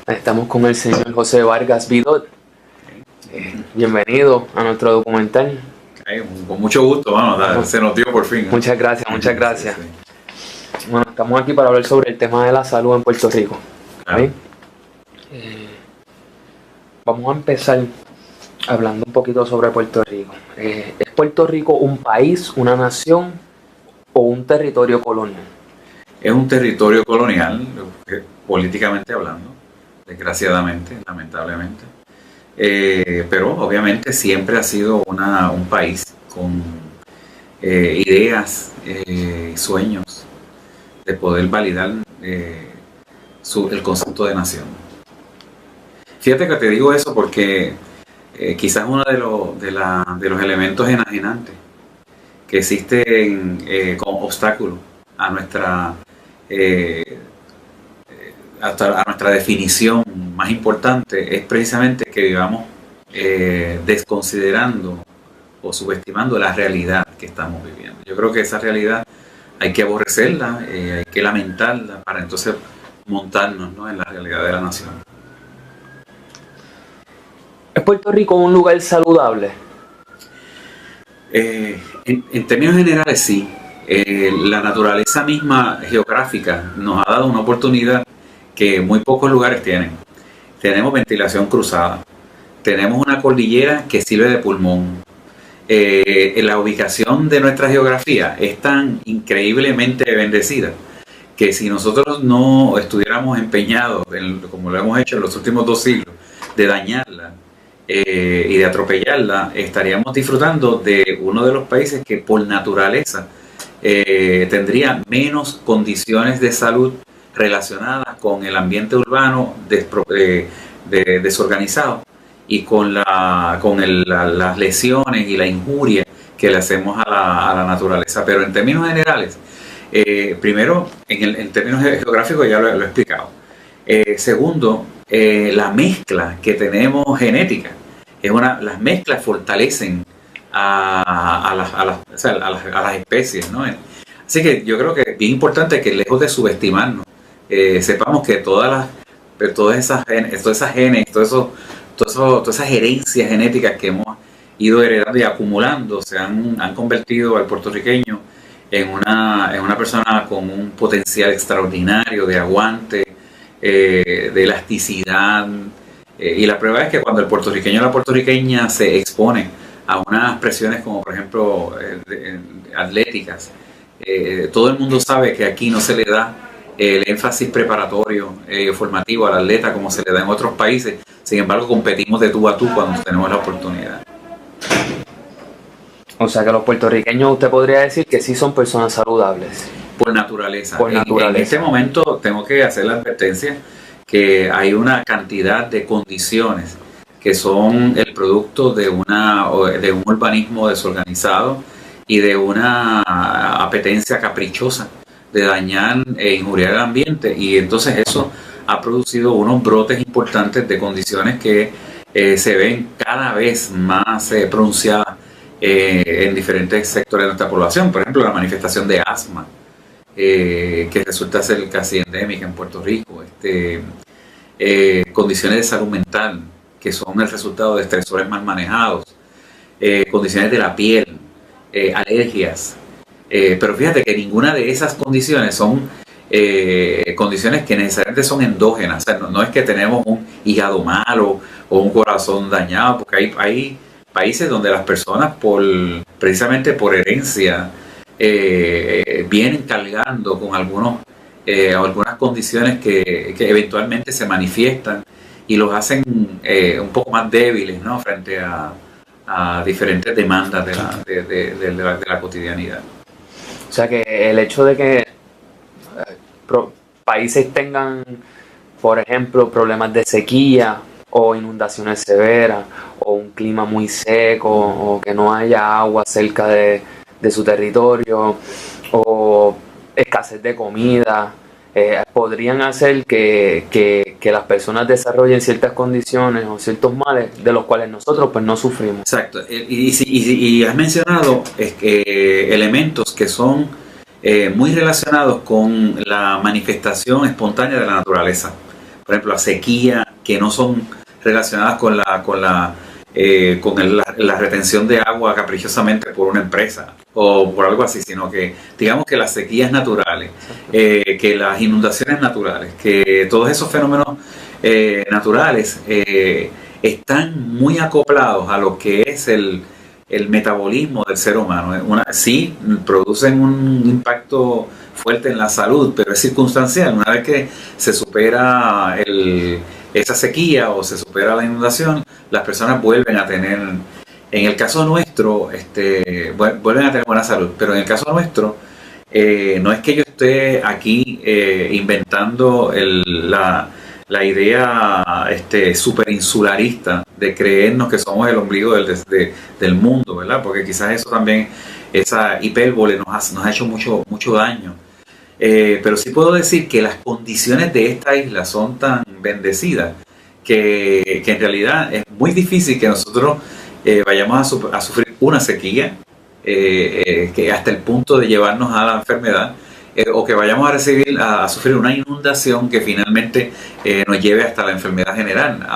Estamos con el señor José Vargas Vidot. Bienvenido a nuestro documental. Con mucho gusto, se nos dio por fin. Muchas gracias, muchas gracias. Sí. Bueno, estamos aquí para hablar sobre el tema de la salud en Puerto Rico. Claro. Vamos a empezar hablando un poquito sobre Puerto Rico. ¿Es Puerto Rico un país, una nación o un territorio colonial? Es un territorio colonial, políticamente hablando, desgraciadamente, lamentablemente. Pero obviamente siempre ha sido un país con ideas, sueños de poder validar el concepto de nación. Fíjate que te digo eso porque quizás uno de los elementos enajenantes que existen como obstáculo a nuestra definición más importante es precisamente que vivamos desconsiderando o subestimando la realidad que estamos viviendo. Yo creo que esa realidad hay que aborrecerla, hay que lamentarla para entonces montarnos, ¿no?, en la realidad de la nación. ¿Es Puerto Rico un lugar saludable? En términos generales sí. La naturaleza misma geográfica nos ha dado una oportunidad que muy pocos lugares tienen. Tenemos ventilación cruzada, tenemos una cordillera que sirve de pulmón. La ubicación de nuestra geografía es tan increíblemente bendecida que si nosotros no estuviéramos empeñados, como lo hemos hecho en los últimos 2 siglos, de dañarla y de atropellarla, estaríamos disfrutando de uno de los países que por naturaleza tendría menos condiciones de salud relacionadas con el ambiente urbano desorganizado y con las lesiones y la injuria que le hacemos a la naturaleza. Pero en términos generales, primero, en términos geográficos ya lo he explicado. Segundo, la mezcla que tenemos genética, las mezclas fortalecen a las especies, ¿no? Así que yo creo que es bien importante que lejos de subestimarnos, sepamos que todas esas genes, todas esas herencias genéticas que hemos ido heredando y acumulando han convertido al puertorriqueño en una persona con un potencial extraordinario de aguante, de elasticidad, y la prueba es que cuando el puertorriqueño o la puertorriqueña se expone a unas presiones como por ejemplo atléticas, todo el mundo sabe que aquí no se le da el énfasis preparatorio, formativo al atleta como se le da en otros países. Sin embargo, competimos de tú a tú cuando tenemos la oportunidad. O sea que los puertorriqueños, usted podría decir que sí son personas saludables. Por naturaleza. En este momento tengo que hacer la advertencia que hay una cantidad de condiciones que son el producto de un urbanismo desorganizado y de una apetencia caprichosa de dañar e injuriar el ambiente, y entonces eso ha producido unos brotes importantes de condiciones que se ven cada vez más pronunciadas en diferentes sectores de nuestra población. Por ejemplo, la manifestación de asma, que resulta ser casi endémica en Puerto Rico, condiciones de salud mental que son el resultado de estresores mal manejados, condiciones de la piel, alergias, pero fíjate que ninguna de esas condiciones son condiciones que necesariamente son endógenas. O sea, no es que tenemos un hígado malo o un corazón dañado, porque hay países donde las personas precisamente por herencia vienen cargando con algunas condiciones que eventualmente se manifiestan y los hacen un poco más débiles, ¿no?, frente a diferentes demandas de la cotidianidad. O sea que el hecho de que países tengan, por ejemplo, problemas de sequía o inundaciones severas o un clima muy seco o que no haya agua cerca de su territorio o escasez de comida, podrían hacer que las personas desarrollen ciertas condiciones o ciertos males de los cuales nosotros pues no sufrimos. Exacto. Y has mencionado elementos que son muy relacionados con la manifestación espontánea de la naturaleza. por ejemplo, la sequía, que no son relacionadas con la retención de agua caprichosamente por una empresa o por algo así, sino que digamos que las sequías naturales, que las inundaciones naturales, que todos esos fenómenos naturales están muy acoplados a lo que es el metabolismo del ser humano. Sí, producen un impacto fuerte en la salud, pero es circunstancial. Una vez que se supera esa sequía o se supera la inundación, las personas vuelven a tener, en el caso nuestro, vuelven a tener buena salud, pero en el caso nuestro, no es que yo esté aquí inventando la idea superinsularista de creernos que somos el ombligo del mundo, ¿verdad? Porque quizás eso también, esa hipérbole nos ha hecho mucho daño. Pero sí puedo decir que las condiciones de esta isla son tan bendecidas que en realidad es muy difícil que nosotros vayamos a sufrir una sequía que hasta el punto de llevarnos a la enfermedad, o que vayamos a sufrir una inundación que finalmente nos lleve hasta la enfermedad general.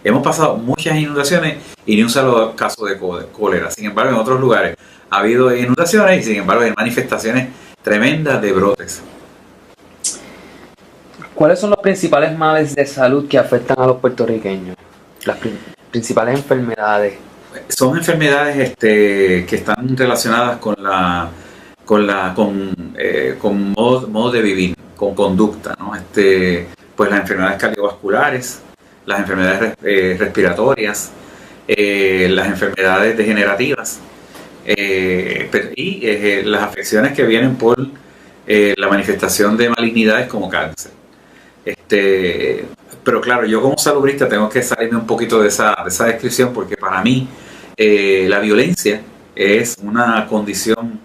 Hemos pasado muchas inundaciones y ni un solo caso de cólera. Sin embargo, en otros lugares ha habido inundaciones y sin embargo hay manifestaciones tremendas de brotes. ¿Cuáles son los principales males de salud que afectan a los puertorriqueños? Las principales enfermedades. Son enfermedades que están relacionadas con modo de vivir, con conducta, ¿no? Pues las enfermedades cardiovasculares, las enfermedades respiratorias, las enfermedades degenerativas y las afecciones que vienen por la manifestación de malignidades como cáncer. Pero claro, yo como salubrista tengo que salirme un poquito de esa descripción, porque para mí la violencia es una condición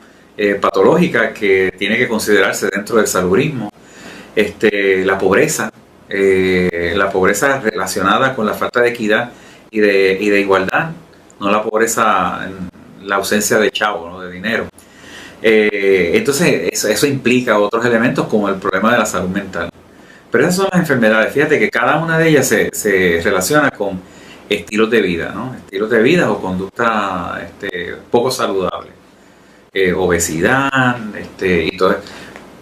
patológica que tiene que considerarse dentro del salubrismo. La pobreza relacionada con la falta de equidad y de igualdad, no la pobreza, la ausencia de chavo, ¿no? De dinero. Entonces eso implica otros elementos como el problema de la salud mental. Pero esas son las enfermedades. Fíjate que cada una de ellas se relaciona con estilos de vida, ¿no? Estilos de vida o conducta poco saludable. Obesidad, y todo.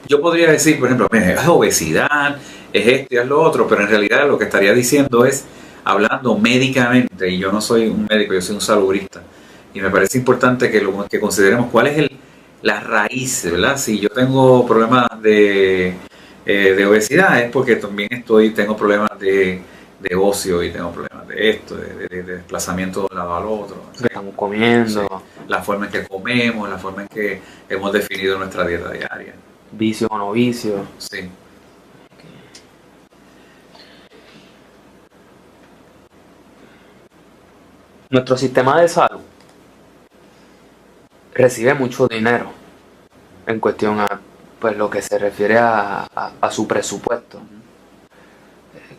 Yo podría decir, por ejemplo, mira, es obesidad, es esto y es lo otro, pero en realidad lo que estaría diciendo es, hablando médicamente, y yo no soy un médico, yo soy un salubrista, y me parece importante que consideremos cuál es la raíz, ¿verdad? Si yo tengo problemas de obesidad, es porque también tengo problemas de ocio y tengo problemas de esto, de desplazamiento de un lado al otro. Que estamos comiendo. Sí, la forma en que comemos, la forma en que hemos definido nuestra dieta diaria. Vicio o no vicio. Sí. Nuestro sistema de salud recibe mucho dinero en cuestión a pues lo que se refiere a su presupuesto.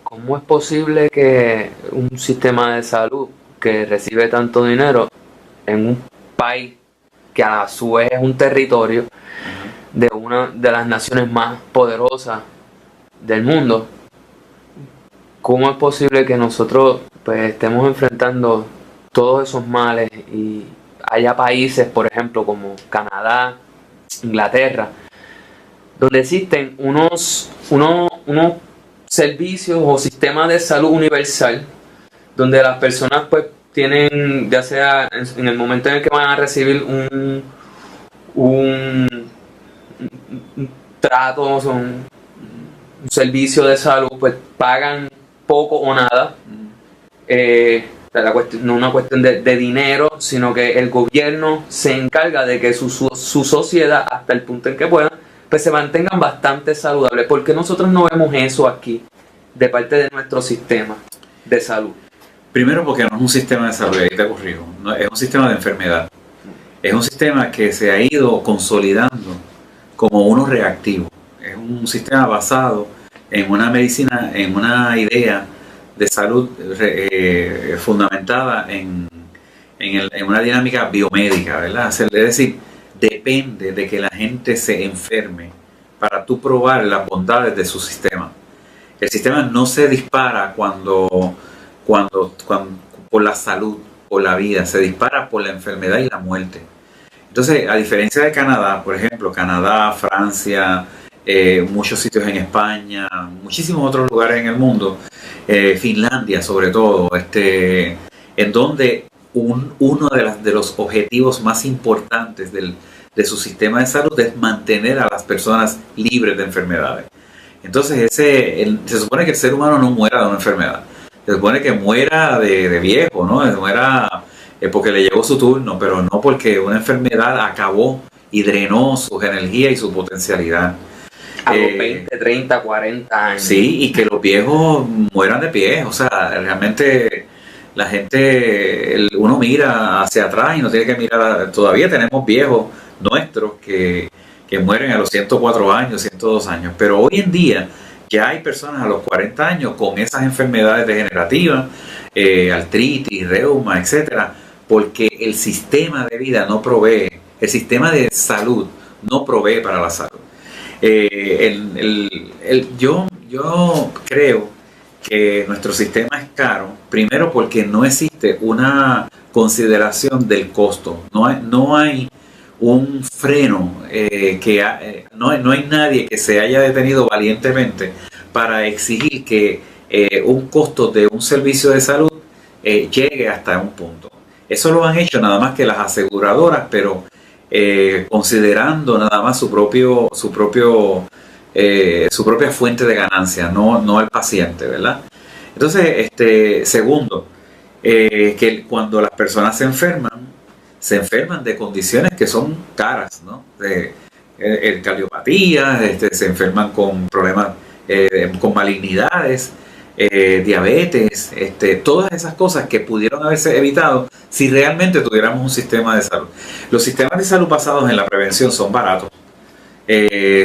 ¿Cómo es posible que un sistema de salud que recibe tanto dinero en un país que a su vez es un territorio de una de las naciones más poderosas del mundo, cómo es posible que nosotros pues estemos enfrentando todos esos males y haya países, por ejemplo, como Canadá, Inglaterra, donde existen unos servicios o sistemas de salud universal, donde las personas pues tienen, ya sea en el momento en el que van a recibir un trato, un servicio de salud, pues pagan poco o nada. No una cuestión de dinero, sino que el gobierno se encarga de que su sociedad, hasta el punto en que puedan, pues se mantengan bastante saludables. ¿Por qué nosotros no vemos eso aquí de parte de nuestro sistema de salud? Primero, porque no es un sistema de salud, ahí te corrijo, no, es un sistema de enfermedad. Es un sistema que se ha ido consolidando como uno reactivo. Es un sistema basado en una medicina, en una idea de salud fundamentada en una dinámica biomédica, ¿verdad? Es decir, depende de que la gente se enferme para tú probar las bondades de su sistema. El sistema no se dispara cuando por la salud, por la vida, se dispara por la enfermedad y la muerte. Entonces, a diferencia de Canadá, por ejemplo, Canadá, Francia, muchos sitios en España, muchísimos otros lugares en el mundo, Finlandia sobre todo, en donde uno de los objetivos más importantes de su sistema de salud es mantener a las personas libres de enfermedades. Entonces se supone que el ser humano no muera de una enfermedad, se supone que muera de viejo, ¿no? Muera porque le llegó su turno, pero no porque una enfermedad acabó y drenó sus energías y su potencialidad. A los 20, 30, 40 años. Sí, y que los viejos mueran de pie. O sea, realmente la gente, uno mira hacia atrás y no tiene que mirar. Todavía tenemos viejos nuestros que mueren a los 104 años, 102 años. Pero hoy en día ya hay personas a los 40 años con esas enfermedades degenerativas, artritis, reuma, etcétera, porque el sistema de vida no provee, el sistema de salud no provee para la salud. Yo creo que nuestro sistema es caro, primero porque no existe una consideración del costo, no hay un freno, no hay nadie que se haya detenido valientemente para exigir que un costo de un servicio de salud llegue hasta un punto. Eso lo han hecho nada más que las aseguradoras, pero considerando nada más su propia fuente de ganancia, no al paciente, ¿verdad? Entonces, segundo, que cuando las personas se enferman de condiciones que son caras, ¿no? De cardiopatía, se enferman con problemas, con malignidades, diabetes, todas esas cosas que pudieron haberse evitado si realmente tuviéramos un sistema de salud. Los sistemas de salud basados en la prevención son baratos,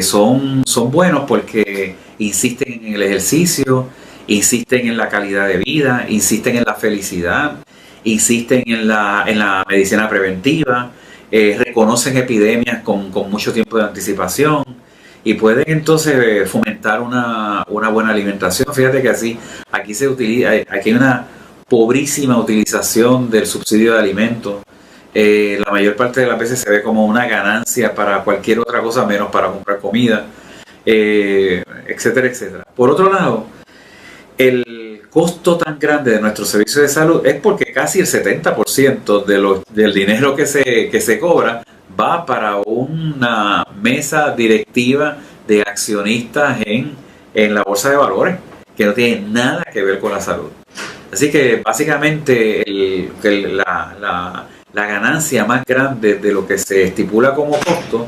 son buenos porque insisten en el ejercicio, insisten en la calidad de vida, insisten en la felicidad, insisten en la medicina preventiva, reconocen epidemias con mucho tiempo de anticipación y pueden entonces fomentar una buena alimentación. Fíjate que aquí hay una pobrísima utilización del subsidio de alimentos. La mayor parte de las veces se ve como una ganancia para cualquier otra cosa menos para comprar comida, etcétera, etcétera. Por otro lado, el costo tan grande de nuestro servicio de salud es porque casi el 70% del dinero que se cobra va para una mesa directiva de accionistas en la bolsa de valores, que no tiene nada que ver con la salud. Así que básicamente la ganancia más grande de lo que se estipula como costo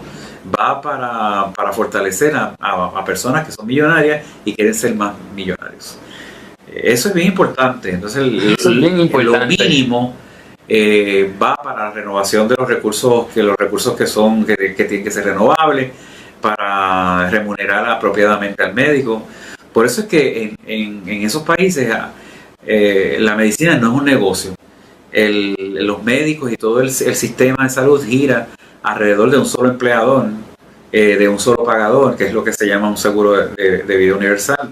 va para fortalecer a personas que son millonarias y quieren ser más millonarios. Eso es bien importante. Entonces lo mínimo va para la renovación de los recursos que tienen que ser renovables, para remunerar apropiadamente al médico. Por eso es que en esos países la medicina no es un negocio. Los médicos y todo el sistema de salud gira alrededor de un solo empleador, de un solo pagador, que es lo que se llama un seguro de vida universal,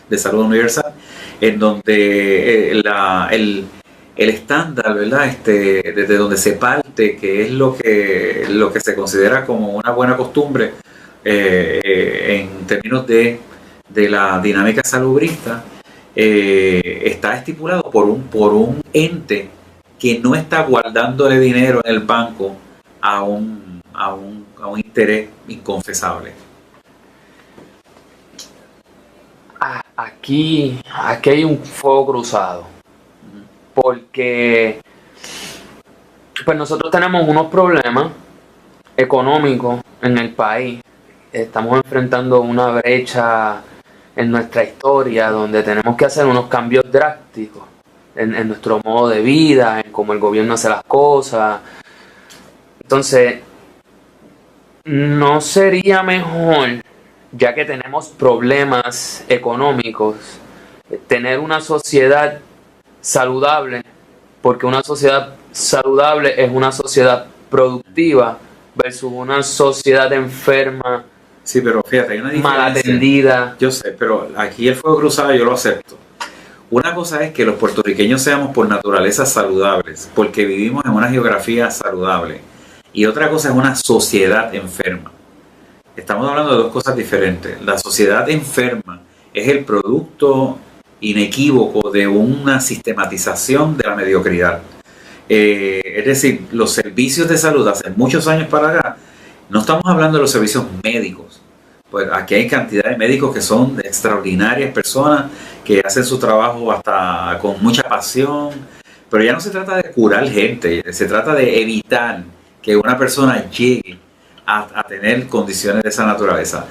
de salud universal, en donde el estándar, ¿verdad? Desde donde se parte, que es lo que se considera como una buena costumbre en términos de la dinámica salubrista, está estipulado por un ente que no está guardándole dinero en el banco a un interés inconfesable. Aquí hay un fuego cruzado, porque pues nosotros tenemos unos problemas económicos en el país. Estamos enfrentando una brecha en nuestra historia donde tenemos que hacer unos cambios drásticos en nuestro modo de vida, en cómo el gobierno hace las cosas. Entonces, ¿no sería mejor, ya que tenemos problemas económicos, tener una sociedad saludable? Porque una sociedad saludable es una sociedad productiva versus una sociedad enferma Sí, pero fíjate, hay una diferencia. mal atendida. Yo sé, pero aquí el fuego cruzado yo lo acepto. Una cosa es que los puertorriqueños seamos por naturaleza saludables, porque vivimos en una geografía saludable. Y otra cosa es una sociedad enferma. Estamos hablando de dos cosas diferentes. La sociedad enferma es el producto inequívoco de una sistematización de la mediocridad. Es decir, los servicios de salud hace muchos años para acá, no estamos hablando de los servicios médicos. Pues aquí hay cantidad de médicos que son extraordinarias personas que hacen su trabajo hasta con mucha pasión, pero ya no se trata de curar gente, se trata de evitar que una persona llegue a tener condiciones de esa naturaleza.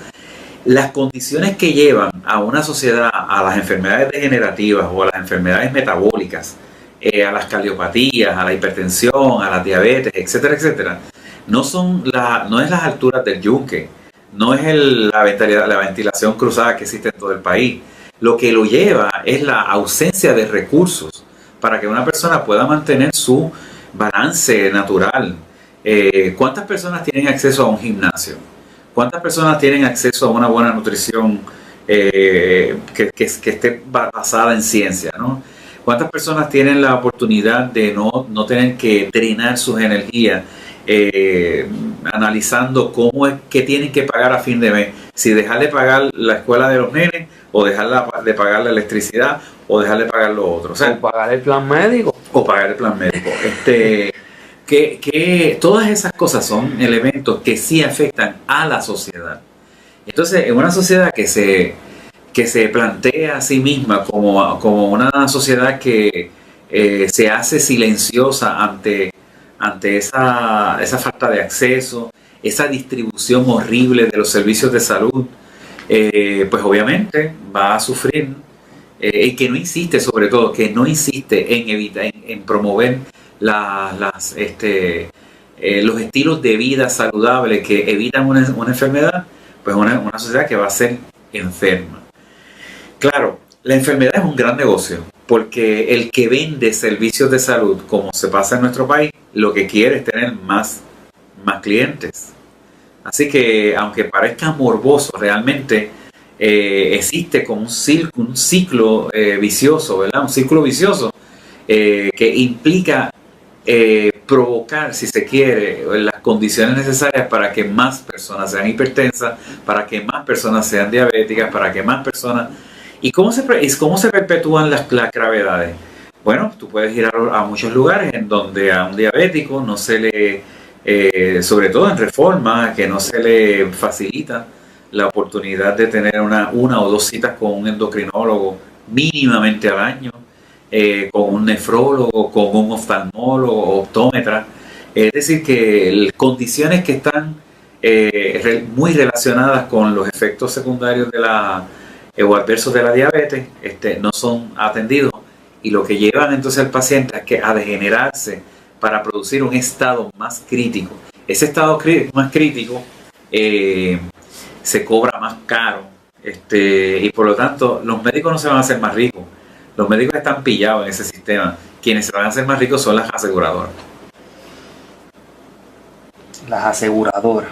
Las condiciones que llevan a una sociedad a las enfermedades degenerativas o a las enfermedades metabólicas, a las cardiopatías, a la hipertensión, a la diabetes, etcétera, etcétera, no es las alturas del yunque, no es la ventilación cruzada que existe en todo el país. Lo que lo lleva es la ausencia de recursos para que una persona pueda mantener su balance natural. ¿Cuántas personas tienen acceso a un gimnasio? ¿Cuántas personas tienen acceso a una buena nutrición que esté basada en ciencia, ¿no? ¿Cuántas personas tienen la oportunidad de no tener que drenar sus energías analizando qué tienen que pagar a fin de mes? Si dejar de pagar la escuela de los nenes, o dejar de pagar la electricidad, o dejar de pagar lo otro. O pagar el plan médico. O pagar el plan médico. Que todas esas cosas son elementos que sí afectan a la sociedad. Entonces, en una sociedad que se plantea a sí misma como una sociedad que se hace silenciosa ante esa falta de acceso, esa distribución horrible de los servicios de salud, pues obviamente va a sufrir, y que no insiste, sobre todo, que no insiste en promover los estilos de vida saludables que evitan una enfermedad, pues una sociedad que va a ser enferma. Claro, la enfermedad es un gran negocio, porque el que vende servicios de salud, como se pasa en nuestro país, lo que quiere es tener más clientes. Así que, aunque parezca morboso, realmente existe como un ciclo vicioso, ¿verdad? Un círculo vicioso que implica provocar, si se quiere, las condiciones necesarias para que más personas sean hipertensas, para que más personas sean diabéticas, para que más personas... ¿Y cómo se perpetúan las gravedades? Bueno, tú puedes ir a muchos lugares en donde a un diabético no se le, sobre todo en reforma, que no se le facilita la oportunidad de tener una o dos citas con un endocrinólogo mínimamente al año, con un nefrólogo, con un oftalmólogo, optómetra. Es decir, que condiciones que están muy relacionadas con los efectos secundarios o adversos de la diabetes no son atendidos, y lo que llevan entonces al paciente a degenerarse para producir un estado más crítico. Ese estado más crítico se cobra más caro, y por lo tanto los médicos no se van a hacer más ricos. Los médicos están pillados en ese sistema. Quienes se van a hacer más ricos son las aseguradoras. Las aseguradoras.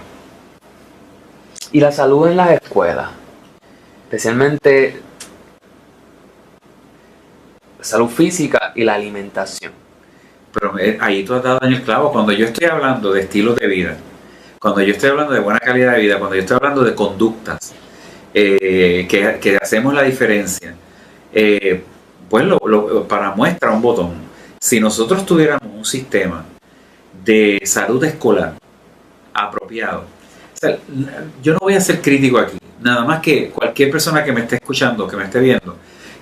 Y la salud en las escuelas, especialmente salud física y la alimentación. Pero ahí tú has dado en el clavo. Cuando yo estoy hablando de estilos de vida, cuando yo estoy hablando de buena calidad de vida, cuando yo estoy hablando de conductas que hacemos la diferencia, pues para muestra un botón, si nosotros tuviéramos un sistema de salud escolar apropiado, o sea, yo no voy a ser crítico aquí, nada más que cualquier persona que me esté escuchando, que me esté viendo,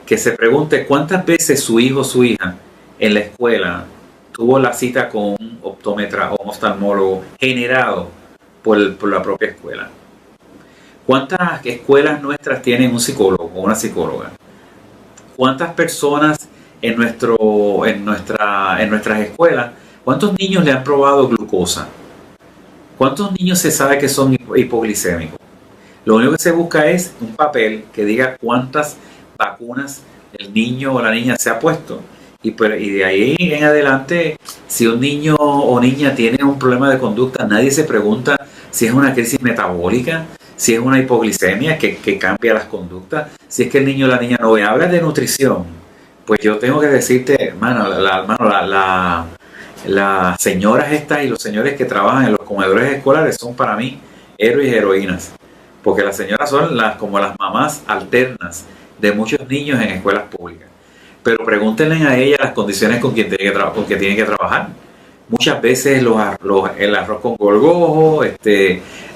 que se pregunte cuántas veces su hijo o su hija en la escuela tuvo la cita con un optómetra o un oftalmólogo generado por la propia escuela. ¿Cuántas escuelas nuestras tienen un psicólogo o una psicóloga? ¿Cuántas personas en nuestras escuelas, cuántos niños le han probado glucosa? ¿Cuántos niños se sabe que son hipoglicémicos? Lo único que se busca es un papel que diga cuántas vacunas el niño o la niña se ha puesto. Y de ahí en adelante, si un niño o niña tiene un problema de conducta, nadie se pregunta si es una crisis metabólica, si es una hipoglicemia que cambia las conductas, si es que el niño o la niña no ve. Hablas de nutrición, pues yo tengo que decirte, hermano, las señoras estas y los señores que trabajan en los comedores escolares son para mí héroes y heroínas, porque las señoras son como las mamás alternas de muchos niños en escuelas públicas. Pero pregúntenle a ellas las condiciones con que tienen que trabajar. Muchas veces el arroz con gorgojo,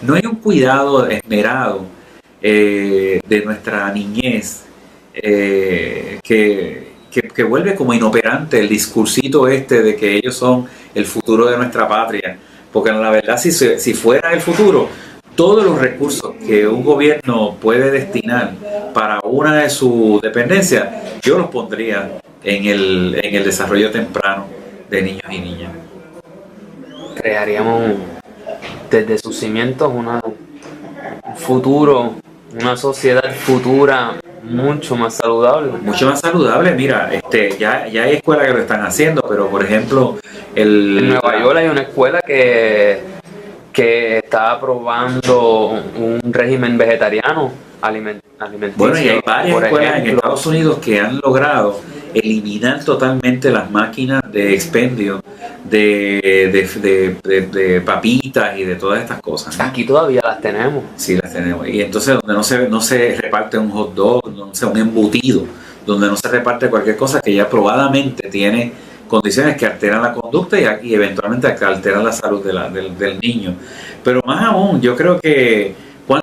no hay un cuidado esmerado de nuestra niñez que vuelve como inoperante el discursito de que ellos son el futuro de nuestra patria. Porque la verdad, si fuera el futuro, todos los recursos que un gobierno puede destinar para una de sus dependencias, yo los pondría en el desarrollo temprano de niños y niñas. Crearíamos desde sus cimientos un futuro, una sociedad futura mucho más saludable. Mucho más saludable. Mira, ya hay escuelas que lo están haciendo, pero por ejemplo, en Nueva York hay una escuela que está aprobando un régimen vegetariano alimenticio. Bueno, y hay varias escuelas en Estados Unidos que han logrado eliminar totalmente las máquinas de expendio de papitas y de todas estas cosas, ¿no? Aquí todavía las tenemos. Sí, las tenemos. Y entonces donde no se reparte un hot dog, no sé, un embutido, donde no se reparte cualquier cosa que ya probadamente tiene condiciones que alteran la conducta y eventualmente que alteran la salud del niño. Pero más aún, yo creo que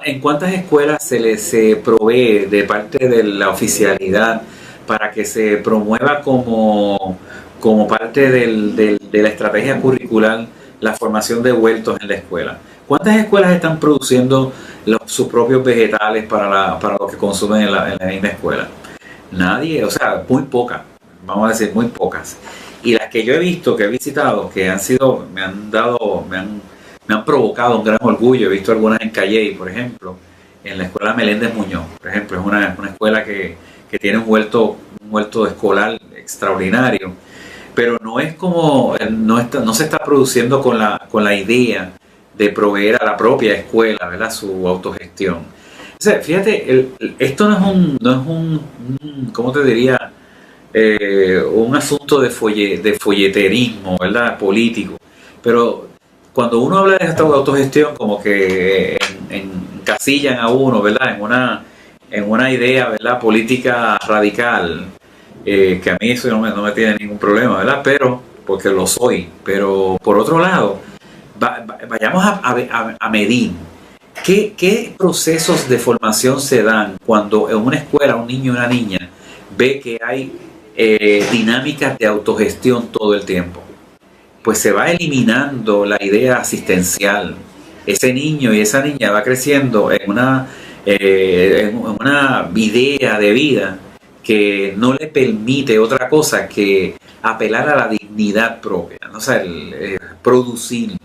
¿en cuántas escuelas se provee de parte de la oficialidad para que se promueva como parte de la estrategia curricular la formación de huertos en la escuela? ¿Cuántas escuelas están produciendo sus propios vegetales para lo que consumen en la misma escuela? Nadie, o sea, muy pocas, vamos a decir muy pocas. Y las que yo he visto, que he visitado, que me han provocado un gran orgullo. He visto algunas en Calley, por ejemplo, en la escuela Meléndez Muñoz, por ejemplo, es una escuela que tiene un huerto escolar extraordinario, pero no es como, no se está produciendo con la idea de proveer a la propia escuela, ¿verdad?, su autogestión. O sea, fíjate, esto no es un ¿cómo te diría?, un asunto de folleterismo, ¿verdad?, político, pero cuando uno habla de esta autogestión, como que encasillan a uno, ¿verdad?, en una idea, ¿verdad?, política radical, que a mí eso no me tiene ningún problema, ¿verdad?, pero porque lo soy. Pero por otro lado, vayamos a medir qué procesos de formación se dan cuando en una escuela un niño y una niña ve que hay dinámicas de autogestión todo el tiempo. Pues se va eliminando la idea asistencial. Ese niño y esa niña va creciendo en una idea de vida que no le permite otra cosa que apelar a la dignidad propia, ¿no? O sea, producir,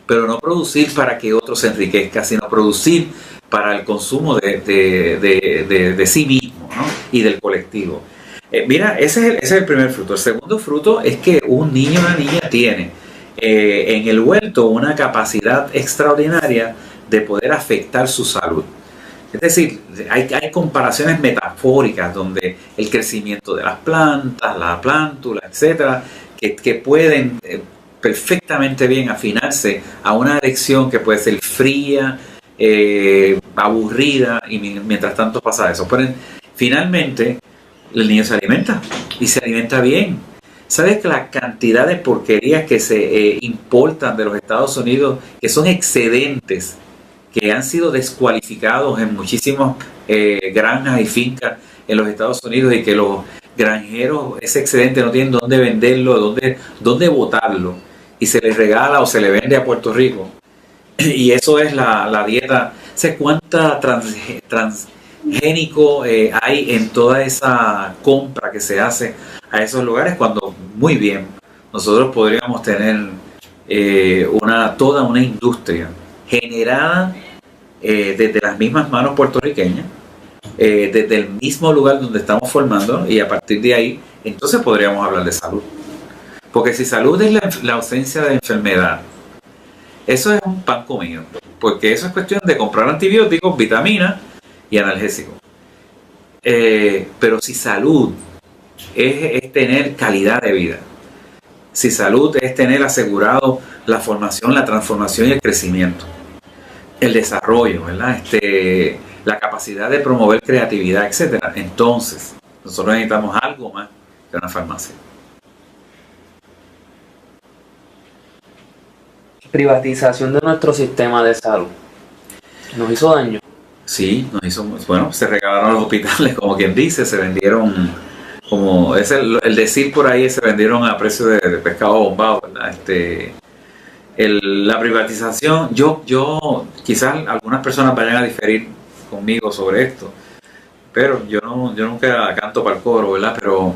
pero no producir para que otro se enriquezca, sino producir para el consumo de sí mismo, ¿no?, y del colectivo. Mira, ese es el primer fruto. El segundo fruto es que un niño o una niña tiene en el huerto una capacidad extraordinaria de poder afectar su salud. Es decir, hay comparaciones metafóricas donde el crecimiento de las plantas, la plántula, etcétera, que pueden perfectamente bien afinarse a una elección que puede ser fría, aburrida, y mientras tanto pasa eso. Pero finalmente el niño se alimenta y se alimenta bien. ¿Sabes que la cantidad de porquerías que se importan de los Estados Unidos, que son excedentes, que han sido descualificados en muchísimas granjas y fincas en los Estados Unidos, y que los granjeros ese excedente no tienen dónde venderlo, dónde botarlo, y se les regala o se le vende a Puerto Rico? Y eso es la dieta. ¿Sé cuánta transgénico hay en toda esa compra que se hace a esos lugares, cuando muy bien nosotros podríamos tener toda una industria generada desde las mismas manos puertorriqueñas, desde el mismo lugar donde estamos formando, y a partir de ahí entonces podríamos hablar de salud. Porque si salud es la ausencia de enfermedad, eso es un pan comido. porque eso es cuestión de comprar antibióticos, vitaminas y analgésicos. Pero si salud es tener calidad de vida, si salud es tener asegurado la formación, la transformación y el crecimiento, el desarrollo, ¿verdad? La capacidad de promover creatividad, etcétera, entonces nosotros necesitamos algo más que una farmacia. Privatización de nuestro sistema de salud nos hizo daño. Sí, nos hizo, bueno, se regalaron los hospitales, como quien dice, se vendieron, como es el decir por ahí, se vendieron a precio de pescado bombado, ¿verdad? La privatización, yo quizás algunas personas vayan a diferir conmigo sobre esto, pero yo nunca canto para el coro, ¿verdad? Pero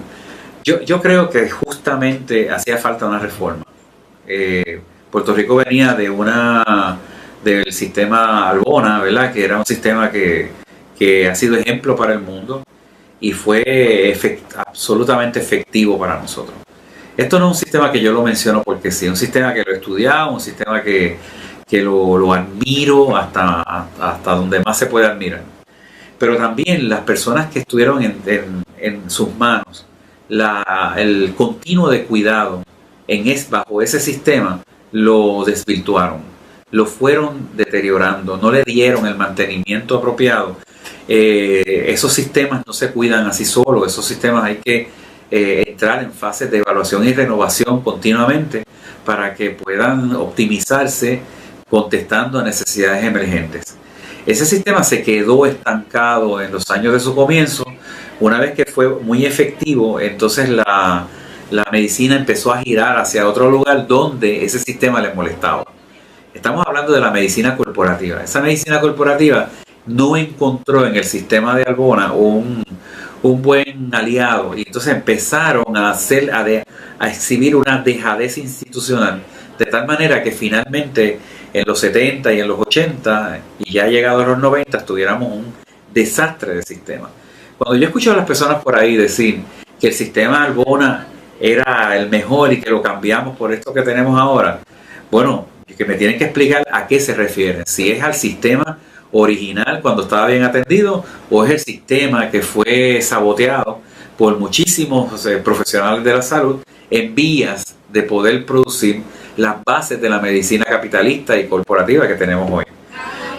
yo creo que justamente hacía falta una reforma. Puerto Rico venía del sistema Albona, ¿verdad? Que era un sistema que ha sido ejemplo para el mundo y fue absolutamente efectivo para nosotros. Esto no es un sistema que yo lo menciono porque sí, es un sistema que lo he estudiado, un sistema que lo admiro hasta donde más se puede admirar. Pero también las personas que estuvieron en sus manos, el continuo de cuidado bajo ese sistema, lo desvirtuaron, lo fueron deteriorando, no le dieron el mantenimiento apropiado. Esos sistemas no se cuidan así solos, esos sistemas hay que entrar en fases de evaluación y renovación continuamente para que puedan optimizarse contestando a necesidades emergentes. Ese sistema se quedó estancado en los años de su comienzo. Una vez que fue muy efectivo, entonces la medicina empezó a girar hacia otro lugar donde ese sistema les molestaba. Estamos hablando de la medicina corporativa. Esa medicina corporativa no encontró en el sistema de Albona un buen aliado y entonces empezaron a exhibir una dejadez institucional, de tal manera que finalmente en los 70 y en los 80 y ya llegado a los 90 tuviéramos un desastre de sistema. Cuando yo escucho a las personas por ahí decir que el sistema Albona era el mejor y que lo cambiamos por esto que tenemos ahora, bueno, que me tienen que explicar a qué se refieren, si es al sistema original cuando estaba bien atendido o es el sistema que fue saboteado por muchísimos profesionales de la salud en vías de poder producir las bases de la medicina capitalista y corporativa que tenemos hoy.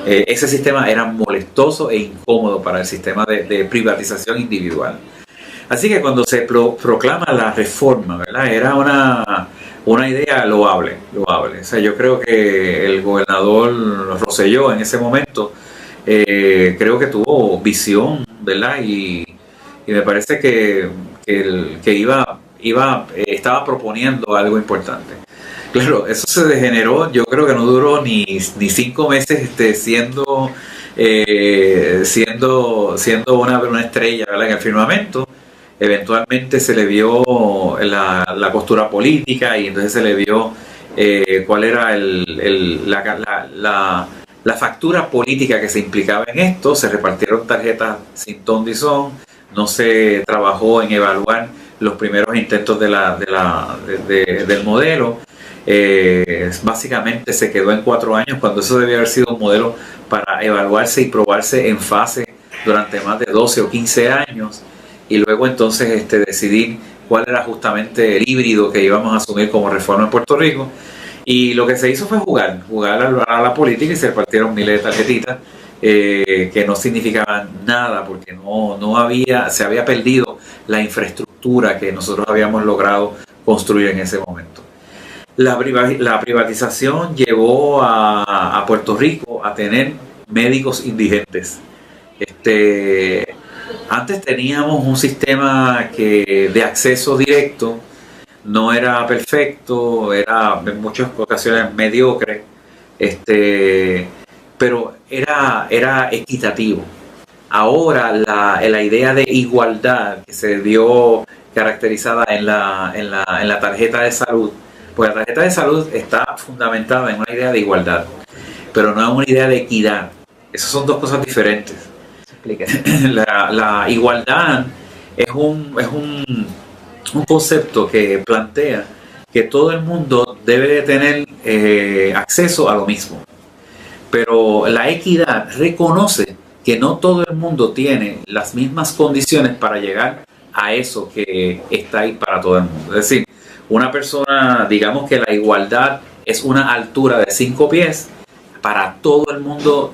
Ese sistema era molestoso e incómodo para el sistema de privatización individual. Así que cuando se proclama la reforma, ¿verdad? Era una idea loable. O sea, yo creo que el gobernador Rosselló en ese momento creo que tuvo visión, ¿verdad? Y me parece que estaba proponiendo algo importante. Claro, eso se degeneró, yo creo que no duró ni 5 meses siendo una estrella, ¿verdad? En el firmamento. Eventualmente se le vio la postura política y entonces se le vio cuál era la factura política que se implicaba en esto. Se repartieron tarjetas sin ton ni son, no se trabajó en evaluar los primeros intentos del modelo. Básicamente se quedó en 4 años cuando eso debía haber sido un modelo para evaluarse y probarse en fase durante más de 12 o 15 años y luego entonces decidir cuál era justamente el híbrido que íbamos a asumir como reforma en Puerto Rico. Y lo que se hizo fue jugar a la política y se repartieron miles de tarjetitas que no significaban nada porque se había perdido la infraestructura que nosotros habíamos logrado construir en ese momento. La privatización llevó a Puerto Rico a tener médicos indigentes. Antes teníamos un sistema de acceso directo, no era perfecto, era en muchas ocasiones mediocre, pero era equitativo. Ahora la idea de igualdad que se vio caracterizada en la tarjeta de salud, pues la tarjeta de salud está fundamentada en una idea de igualdad, pero no en una idea de equidad. Esas son dos cosas diferentes. La igualdad es un concepto que plantea que todo el mundo debe de tener acceso a lo mismo. Pero la equidad reconoce que no todo el mundo tiene las mismas condiciones para llegar a eso que está ahí para todo el mundo. Es decir, una persona, digamos que la igualdad es una altura de 5 pies, para todo el mundo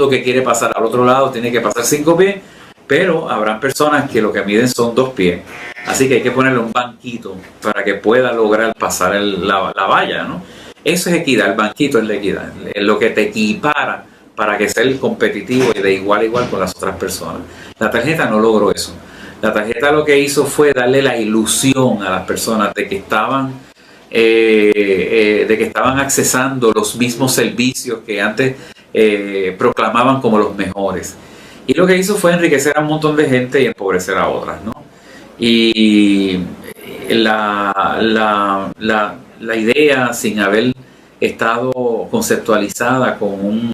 que quiere pasar al otro lado tiene que pasar 5 pies, pero habrán personas que lo que miden son 2 pies. Así que hay que ponerle un banquito para que pueda lograr pasar la valla, ¿no? Eso es equidad, el banquito es la equidad, es lo que te equipara para que seas competitivo y de igual a igual con las otras personas. La tarjeta no logró eso. La tarjeta lo que hizo fue darle la ilusión a las personas de que estaban accesando los mismos servicios que antes proclamaban como los mejores. Y lo que hizo fue enriquecer a un montón de gente y empobrecer a otras, ¿no? Y la idea, sin haber estado conceptualizada con un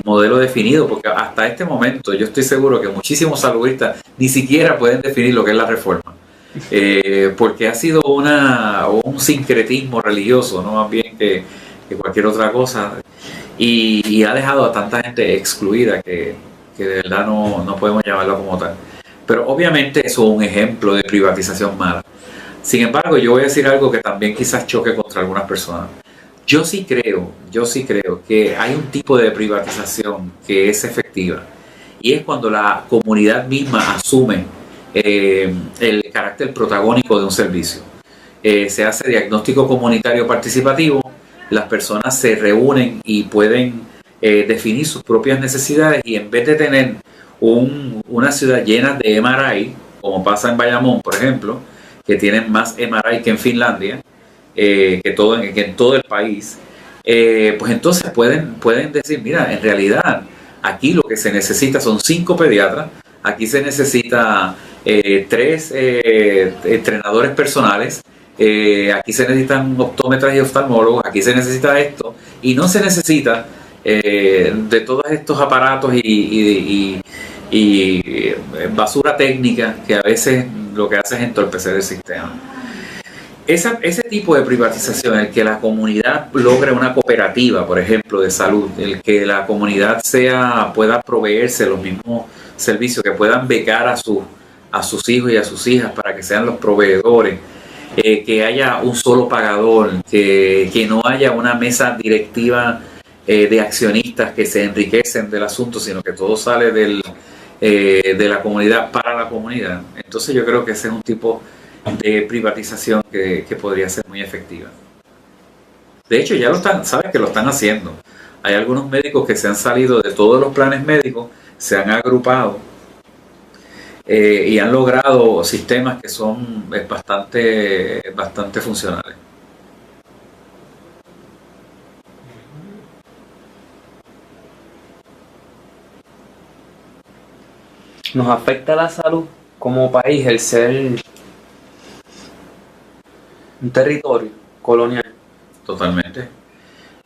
modelo definido, porque hasta este momento yo estoy seguro que muchísimos saludistas ni siquiera pueden definir lo que es la reforma, porque ha sido un sincretismo religioso, no más bien que cualquier otra cosa, y ha dejado a tanta gente excluida que de verdad no podemos llamarlo como tal. Pero obviamente eso es un ejemplo de privatización mala. Sin embargo, yo voy a decir algo que también quizás choque contra algunas personas. Yo sí creo que hay un tipo de privatización que es efectiva, y es cuando la comunidad misma asume el carácter protagónico de un servicio. Se hace diagnóstico comunitario participativo, las personas se reúnen y pueden definir sus propias necesidades, y en vez de tener una ciudad llena de MRI, como pasa en Bayamón, por ejemplo, que tienen más MRI que en Finlandia, que en todo el país, pues entonces pueden decir, mira, en realidad aquí lo que se necesita son 5 pediatras, aquí se necesita 3 entrenadores personales, aquí se necesitan optómetras y oftalmólogos, aquí se necesita esto, y no se necesita de todos estos aparatos y basura técnica que a veces lo que hace es entorpecer el sistema. Ese tipo de privatización, el que la comunidad logre una cooperativa, por ejemplo, de salud, el que la comunidad pueda proveerse los mismos servicios, que puedan becar a sus hijos y a sus hijas para que sean los proveedores, que haya un solo pagador, que no haya una mesa directiva de accionistas que se enriquecen del asunto, sino que todo sale de la comunidad para la comunidad. Entonces yo creo que ese es un tipo de privatización que podría ser muy efectiva. De hecho, sabes que lo están haciendo. Hay algunos médicos que se han salido de todos los planes médicos, se han agrupado y han logrado sistemas que son bastante funcionales. ¿Nos afecta la salud como país el ser un territorio colonial? Totalmente.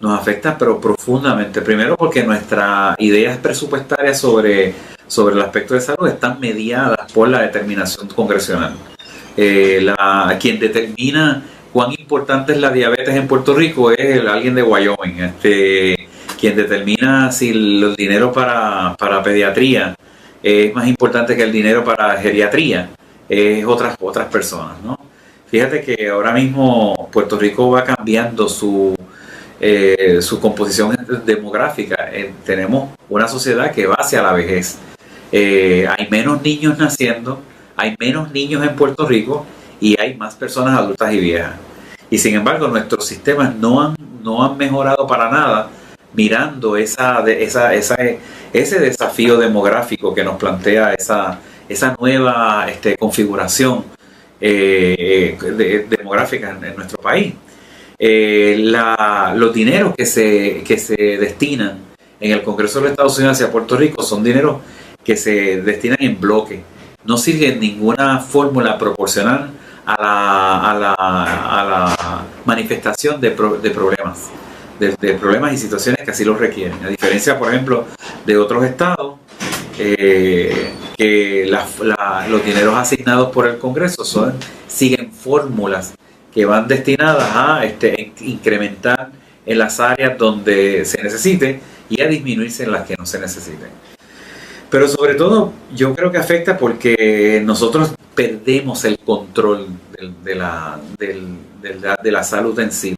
Nos afecta, pero profundamente. Primero porque nuestras ideas presupuestarias sobre el aspecto de salud están mediadas por la determinación congresional. Quien determina cuán importante es la diabetes en Puerto Rico es alguien de Wyoming. Quien determina si el dinero para pediatría es más importante que el dinero para geriatría es otras personas, ¿no? Fíjate que ahora mismo Puerto Rico va cambiando su composición demográfica. Tenemos una sociedad que va hacia la vejez. Hay menos niños naciendo, hay menos niños en Puerto Rico y hay más personas adultas y viejas. Y sin embargo, nuestros sistemas no han mejorado para nada, mirando ese desafío demográfico que nos plantea esa nueva configuración demográfica en nuestro país. Los dineros que se destinan en el Congreso de los Estados Unidos hacia Puerto Rico son dineros que se destinan en bloque. No sigue ninguna fórmula proporcional a la manifestación de problemas. De problemas y situaciones que así los requieren. A diferencia, por ejemplo, de otros estados, que los dineros asignados por el Congreso siguen fórmulas que van destinadas a incrementar en las áreas donde se necesite y a disminuirse en las que no se necesiten. Pero sobre todo yo creo que afecta porque nosotros perdemos el control de la salud en sí.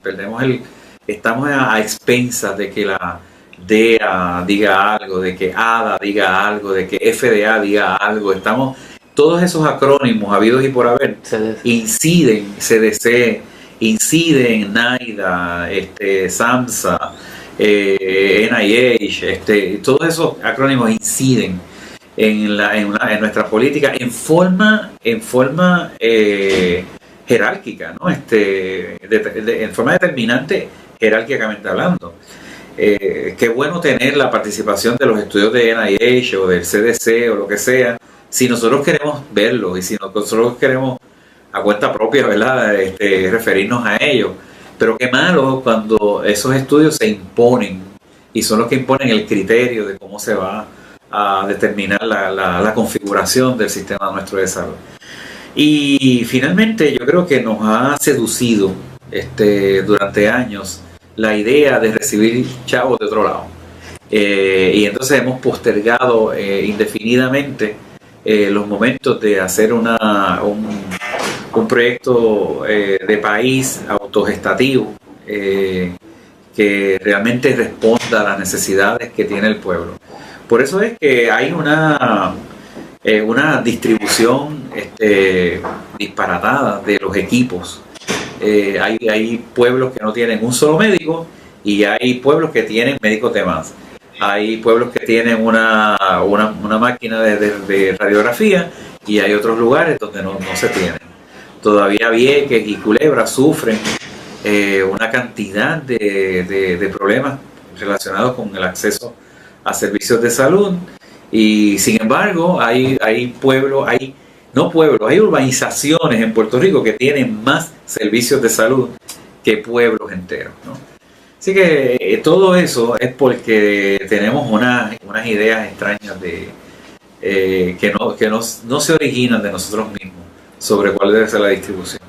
Estamos a expensas de que la DEA diga algo, de que ADA diga algo, de que FDA diga algo. Todos esos acrónimos habidos y por haber inciden, CDC, inciden, NIDA, SAMHSA, NIH, todos esos acrónimos inciden en nuestra política en forma jerárquica, ¿no? En forma determinante, jerárquicamente hablando. Qué bueno tener la participación de los estudios de NIH o del CDC o lo que sea, si nosotros queremos verlo y si nosotros queremos a cuenta propia, ¿verdad? Referirnos a ellos. Pero qué malo cuando esos estudios se imponen y son los que imponen el criterio de cómo se va a determinar la configuración del sistema nuestro de salud. Y finalmente yo creo que nos ha seducido durante años la idea de recibir chavos de otro lado. Y entonces hemos postergado indefinidamente los momentos de hacer un proyecto de país autogestativo que realmente responda a las necesidades que tiene el pueblo. Por eso es que hay una distribución disparatada de los equipos. Hay pueblos que no tienen un solo médico y hay pueblos que tienen médicos de más. Hay pueblos que tienen una máquina de radiografía y hay otros lugares donde no se tienen. Todavía Vieques y Culebra sufren una cantidad de problemas relacionados con el acceso a servicios de salud y sin embargo hay urbanizaciones en Puerto Rico que tienen más servicios de salud que pueblos enteros, ¿no? Así que todo eso es porque tenemos unas ideas extrañas que no se originan de nosotros mismos sobre cuál debe ser la distribución.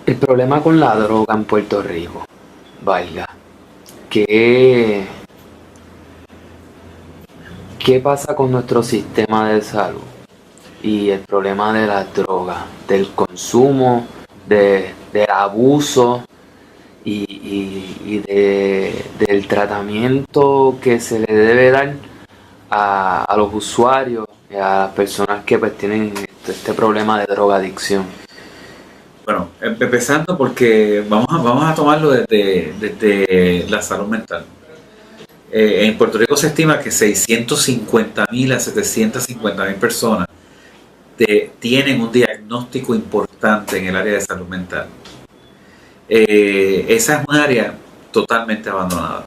El problema con la droga en Puerto Rico, valga, ¿qué pasa con nuestro sistema de salud? Y el problema de la droga, del consumo, del abuso y del tratamiento que se le debe dar a los usuarios y a las personas que pues tienen este problema de drogadicción. Bueno, empezando porque vamos a tomarlo desde la salud mental. En Puerto Rico se estima que 650.000 a 750.000 personas tienen un diagnóstico importante en el área de salud mental. Esa es un área totalmente abandonada.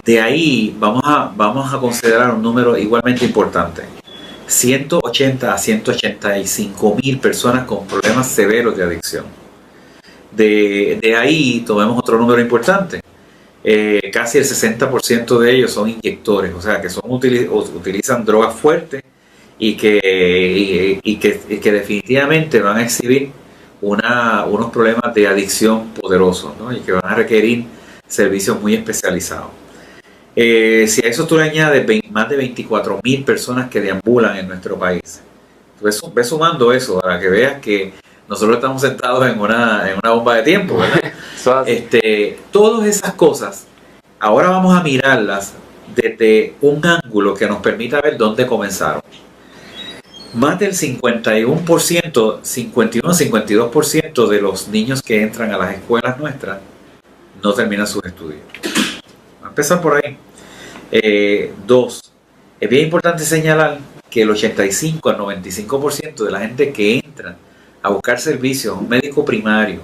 De ahí vamos a considerar un número igualmente importante. 180 a 185.000 personas con problemas severos de adicción. De ahí tomemos otro número importante. Casi el 60% de ellos son inyectores, o sea que utilizan drogas fuertes y que definitivamente van a exhibir unos problemas de adicción poderosos, ¿no? Y que van a requerir servicios muy especializados. Si a eso tú le añades más de 24.000 personas que deambulan en nuestro país, ves sumando eso para que veas que nosotros estamos sentados en una bomba de tiempo, ¿verdad? Todas esas cosas, ahora vamos a mirarlas desde un ángulo que nos permita ver dónde comenzaron. Más del 51-52% de los niños que entran a las escuelas nuestras no terminan sus estudios. Vamos a empezar por ahí. Dos, es bien importante señalar que el 85 al 95% de la gente que entra a buscar servicios a un médico primario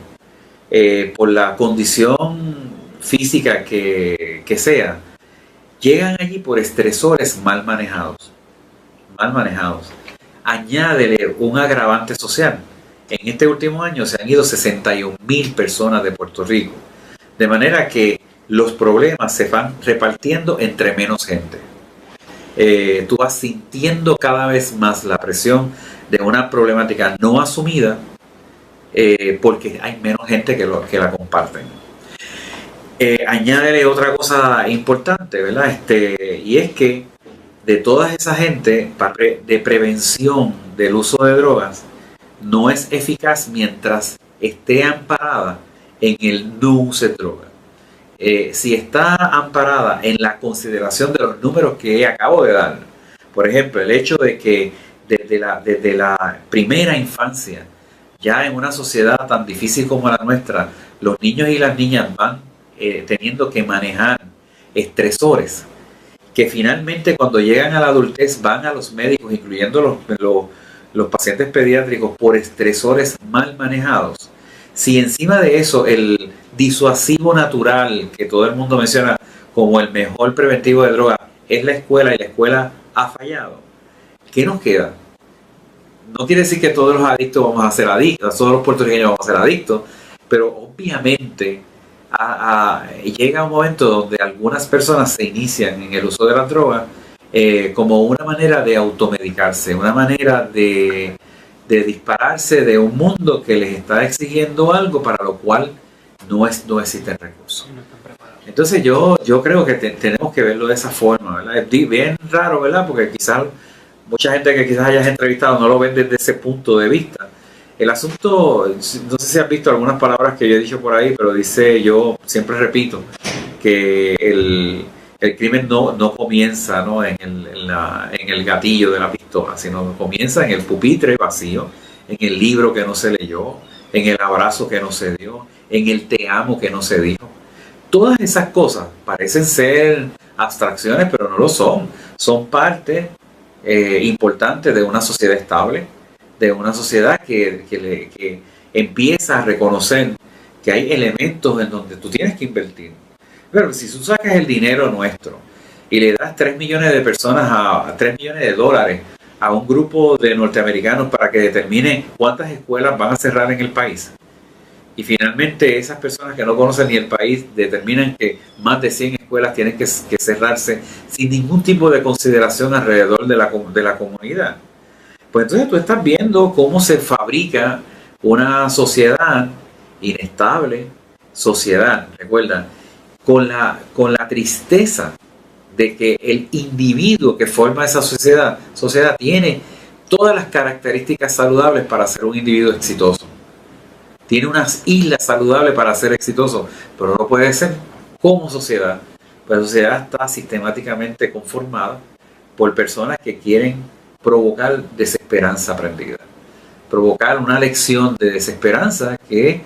por la condición física que sea, llegan allí por estresores mal manejados. Añádele un agravante social. En este último año se han ido 61.000 personas de Puerto Rico, de manera que los problemas se van repartiendo entre menos gente. Tú vas sintiendo cada vez más la presión de una problemática no asumida porque hay menos gente que la comparten. Añádele otra cosa importante, ¿verdad? Y es que de toda esa gente de prevención del uso de drogas no es eficaz mientras esté amparada en el no use droga. Si está amparada en la consideración de los números que acabo de dar, por ejemplo, el hecho de que desde la primera infancia, ya en una sociedad tan difícil como la nuestra, los niños y las niñas van teniendo que manejar estresores, que finalmente cuando llegan a la adultez van a los médicos, incluyendo los pacientes pediátricos, por estresores mal manejados. Si encima de eso el disuasivo natural que todo el mundo menciona como el mejor preventivo de droga es la escuela, y la escuela ha fallado, ¿qué nos queda? No quiere decir que todos los adictos vamos a ser adictos, todos los puertorriqueños vamos a ser adictos, pero obviamente llega un momento donde algunas personas se inician en el uso de las drogas como una manera de automedicarse, una manera de dispararse de un mundo que les está exigiendo algo para lo cual no existen recursos. Entonces yo creo que tenemos que verlo de esa forma, ¿verdad? Es bien raro, ¿verdad? Porque quizás mucha gente que quizás hayas entrevistado no lo ven desde ese punto de vista. El asunto, no sé si has visto algunas palabras que yo he dicho por ahí, pero yo siempre repito que el crimen no comienza, ¿no?, en el gatillo de la pistola, sino comienza en el pupitre vacío, en el libro que no se leyó, en el abrazo que no se dio, en el te amo que no se dijo. Todas esas cosas parecen ser abstracciones, pero no lo son. Son parte importante de una sociedad estable, de una sociedad que empieza a reconocer que hay elementos en donde tú tienes que invertir. Pero si tú sacas el dinero nuestro y le das 3 millones de personas a 3 millones de dólares a un grupo de norteamericanos para que determine cuántas escuelas van a cerrar en el país, y finalmente esas personas que no conocen ni el país determinan que más de 100 escuelas tienen que cerrarse sin ningún tipo de consideración alrededor de la comunidad, pues entonces tú estás viendo cómo se fabrica una sociedad inestable, recuerda, con la tristeza de que el individuo que forma esa sociedad tiene todas las características saludables para ser un individuo exitoso. Tiene unas islas saludables para ser exitoso, pero no puede ser como sociedad. Pues la sociedad está sistemáticamente conformada por personas que quieren provocar desesperanza aprendida, provocar una lección de desesperanza que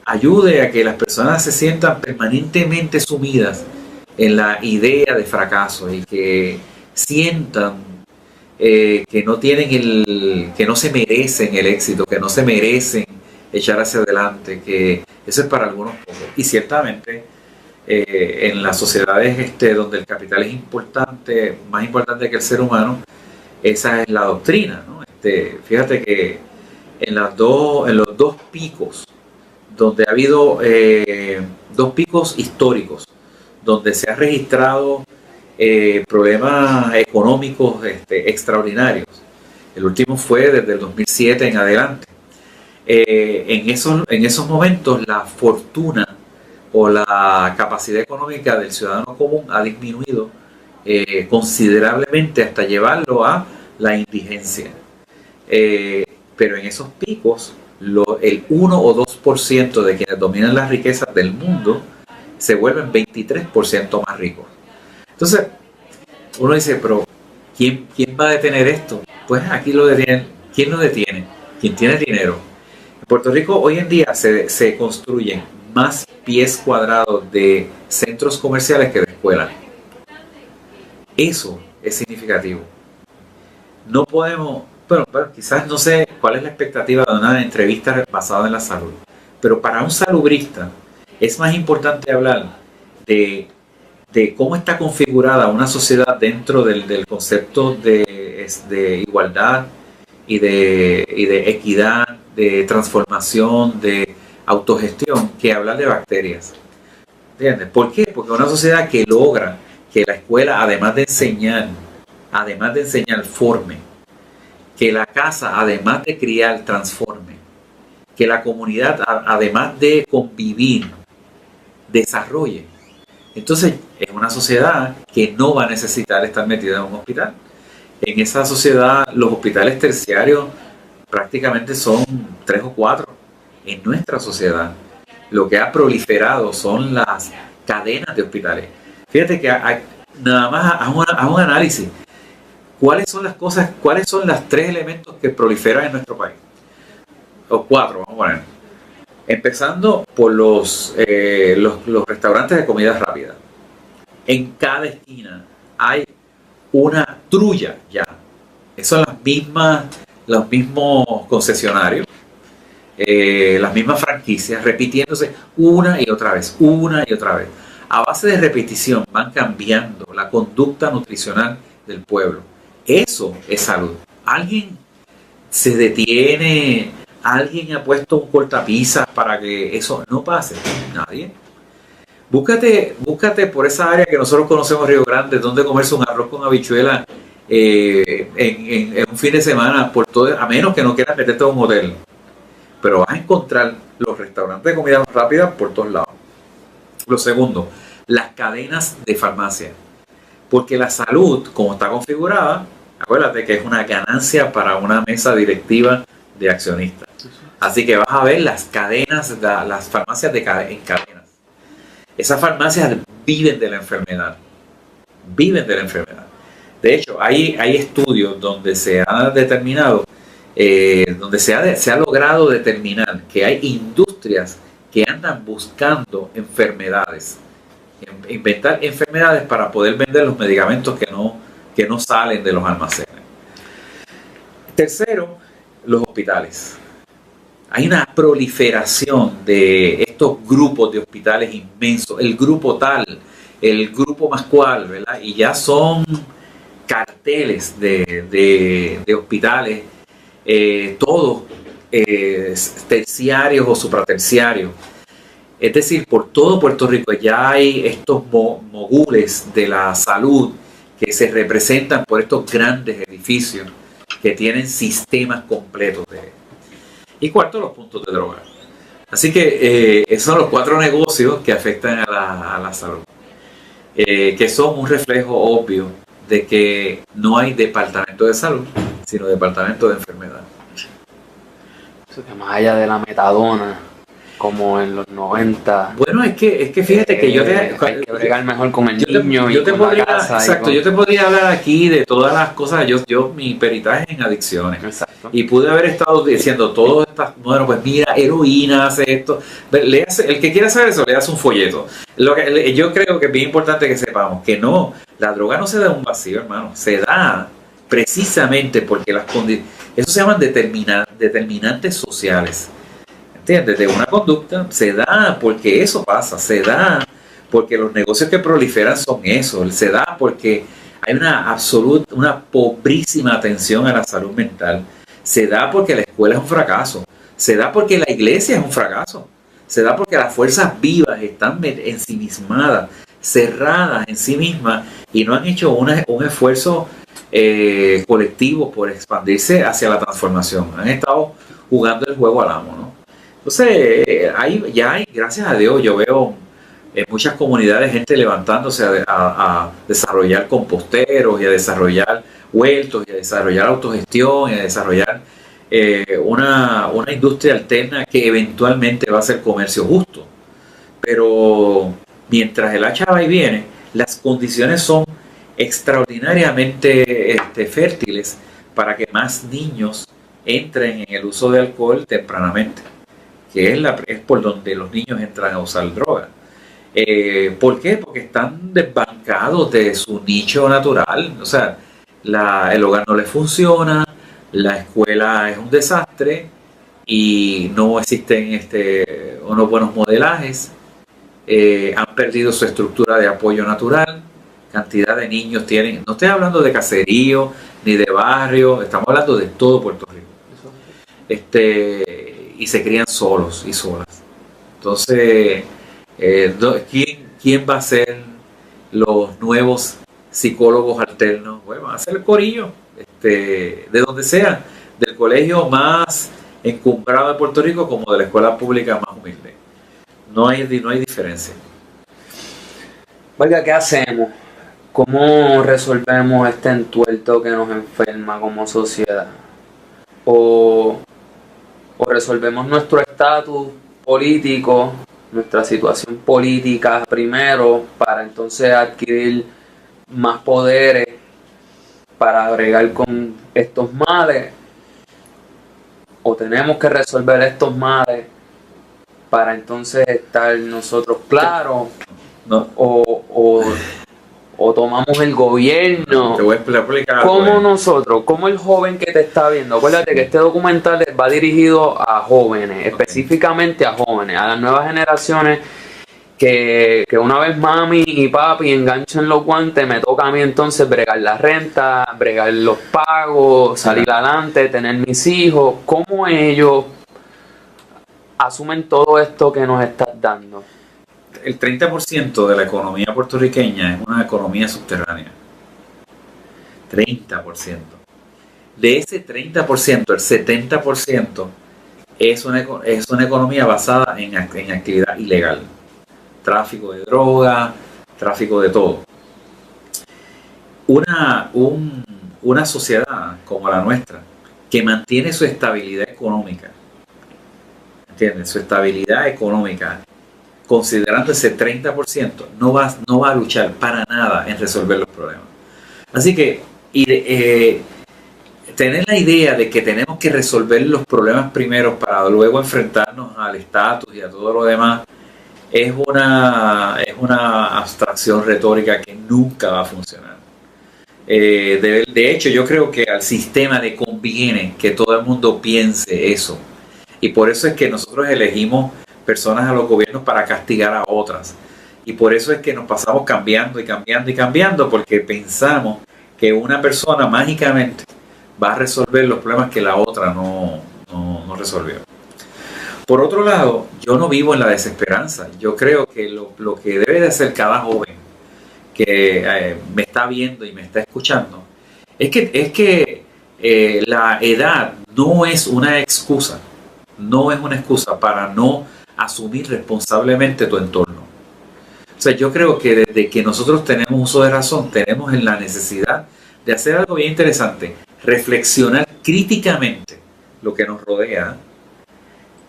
ayude a que las personas se sientan permanentemente sumidas en la idea de fracaso y que sientan que no se merecen el éxito, que no se merecen echar hacia adelante, que eso es para algunos pocos. Y ciertamente en las sociedades donde el capital es importante, más importante que el ser humano, esa es la doctrina, ¿no? Fíjate que en los dos picos donde ha habido dos picos históricos donde se han registrado problemas económicos extraordinarios. El último fue desde el 2007 en adelante. En esos momentos la fortuna o la capacidad económica del ciudadano común ha disminuido considerablemente hasta llevarlo a la indigencia. Pero en esos picos el 1 o 2% de quienes dominan las riquezas del mundo se vuelven 23% más ricos. Entonces uno dice, pero ¿quién va a detener esto? Pues aquí lo detienen. ¿Quién lo detiene? ¿Quién tiene dinero? En Puerto Rico hoy en día se construyen más pies cuadrados de centros comerciales que de escuelas. Eso es significativo. No podemos, bueno, quizás no sé cuál es la expectativa de una entrevista basada en la salud, pero para un salubrista es más importante hablar de cómo está configurada una sociedad dentro del concepto de igualdad y de equidad, de transformación, de autogestión, que hablar de bacterias. ¿Entiendes? ¿Por qué? Porque una sociedad que logra que la escuela, además de enseñar, forme, que la casa, además de criar, transforme, que la comunidad, además de convivir, desarrolle. Entonces es una sociedad que no va a necesitar estar metida en un hospital. En esa sociedad los hospitales terciarios prácticamente son 3 o 4. En nuestra sociedad lo que ha proliferado son las cadenas de hospitales. Fíjate que nada más haz un análisis. ¿Cuáles son las 3 elementos que proliferan en nuestro país? O 4, vamos a poner. Empezando por los restaurantes de comida rápida. En cada esquina hay una trulla ya. Son los mismos concesionarios, las mismas franquicias, repitiéndose una y otra vez. A base de repetición van cambiando la conducta nutricional del pueblo. Eso es salud. Alguien se detiene, alguien ha puesto un cortapisas para que eso no pase. Nadie. Búscate por esa área que nosotros conocemos, Río Grande, donde comerse un arroz con habichuela en un fin de semana, a menos que no quieras meterte a un hotel. Pero vas a encontrar los restaurantes de comida rápida por todos lados. Lo segundo, las cadenas de farmacia. Porque la salud, como está configurada, acuérdate que es una ganancia para una mesa directiva de accionistas. Así que vas a ver las cadenas, las farmacias en cadenas. Esas farmacias viven de la enfermedad. De hecho, hay estudios donde se ha determinado, donde se ha logrado determinar que hay industrias que andan buscando enfermedades, inventar enfermedades para poder vender los medicamentos que no salen de los almacenes. Tercero, los hospitales. Hay una proliferación de estos grupos de hospitales inmensos, el grupo tal, el grupo más cual, ¿verdad? Y ya son carteles de hospitales, todos terciarios o supraterciarios. Es decir, por todo Puerto Rico ya hay estos mogules de la salud que se representan por estos grandes edificios que tienen sistemas completos Y cuarto, los puntos de droga. Así que esos son los 4 negocios que afectan a la salud, que son un reflejo obvio de que no hay departamento de salud, sino departamento de enfermedad. Eso que más allá de la metadona, como en los 90. Bueno, es que fíjate que hay que bregar mejor con el niño yo y te con podría, la casa. Exacto, yo te podría hablar aquí de todas las cosas. Yo mi peritaje es en adicciones. Exacto. Y pude haber estado diciendo todas estas, bueno, pues mira, heroína hace esto. El que quiera saber eso, le hace un folleto. Yo creo que es bien importante que sepamos que no, la droga no se da en un vacío, hermano. Se da precisamente porque las condiciones, eso se llaman determinantes sociales. ¿Entiendes? De una conducta se da porque eso pasa, se da porque los negocios que proliferan son eso, se da porque hay una pobrísima atención a la salud mental, se da porque la escuela es un fracaso, se da porque la iglesia es un fracaso, se da porque las fuerzas vivas están ensimismadas, cerradas en sí mismas y no han hecho un esfuerzo colectivo por expandirse hacia la transformación, han estado jugando el juego al amo, ¿no? Entonces, gracias a Dios, yo veo en muchas comunidades gente levantándose a desarrollar composteros y a desarrollar huertos y a desarrollar autogestión y a desarrollar una industria alterna que eventualmente va a ser comercio justo. Pero mientras el hacha va y viene, las condiciones son extraordinariamente fértiles para que más niños entren en el uso de alcohol tempranamente, que es por donde los niños entran a usar droga. ¿Por qué? Porque están desbancados de su nicho natural. O sea, el hogar no les funciona, la escuela es un desastre y no existen unos buenos modelajes. Han perdido su estructura de apoyo natural. Cantidad de niños tienen, no estoy hablando de caserío ni de barrio, estamos hablando de todo Puerto Rico. Y se crían solos y solas. Entonces, ¿quién va a ser los nuevos psicólogos alternos? Bueno, van a ser el corillo, de donde sea, del colegio más encumbrado de Puerto Rico como de la escuela pública más humilde. No hay diferencia. Oiga, ¿qué hacemos? ¿Cómo resolvemos este entuerto que nos enferma como sociedad? ¿O resolvemos nuestro estatus político, nuestra situación política primero, para entonces adquirir más poderes para bregar con estos males? ¿O tenemos que resolver estos males para entonces estar nosotros claros? No. O tomamos el gobierno. Te voy a explicar. ¿Cómo nosotros, como el joven que te está viendo? Acuérdate que este documental va dirigido a jóvenes, específicamente a jóvenes, a las nuevas generaciones que una vez mami y papi enganchan los guantes, me toca a mí entonces bregar la renta, bregar los pagos, salir adelante, tener mis hijos. ¿Cómo ellos asumen todo esto que nos estás dando? El 30% de la economía puertorriqueña es una economía subterránea. 30%. De ese 30%, el 70% es una economía basada en actividad ilegal. Tráfico de droga, tráfico de todo. Una sociedad como la nuestra, que mantiene su estabilidad económica, ¿entiendes? Su estabilidad económica, considerando ese 30%, no va a luchar para nada en resolver los problemas. Así que tener la idea de que tenemos que resolver los problemas primero para luego enfrentarnos al estatus y a todo lo demás es una abstracción retórica que nunca va a funcionar. De hecho, yo creo que al sistema le conviene que todo el mundo piense eso, y por eso es que nosotros elegimos personas a los gobiernos para castigar a otras, y por eso es que nos pasamos cambiando y cambiando y cambiando, porque pensamos que una persona mágicamente va a resolver los problemas que la otra no resolvió. Por otro lado, yo no vivo en la desesperanza. Yo creo que lo que debe de hacer cada joven que me está viendo y me está escuchando es que la edad no es una excusa, para no asumir responsablemente tu entorno. O sea, yo creo que desde que nosotros tenemos uso de razón, tenemos la necesidad de hacer algo bien interesante, reflexionar críticamente lo que nos rodea,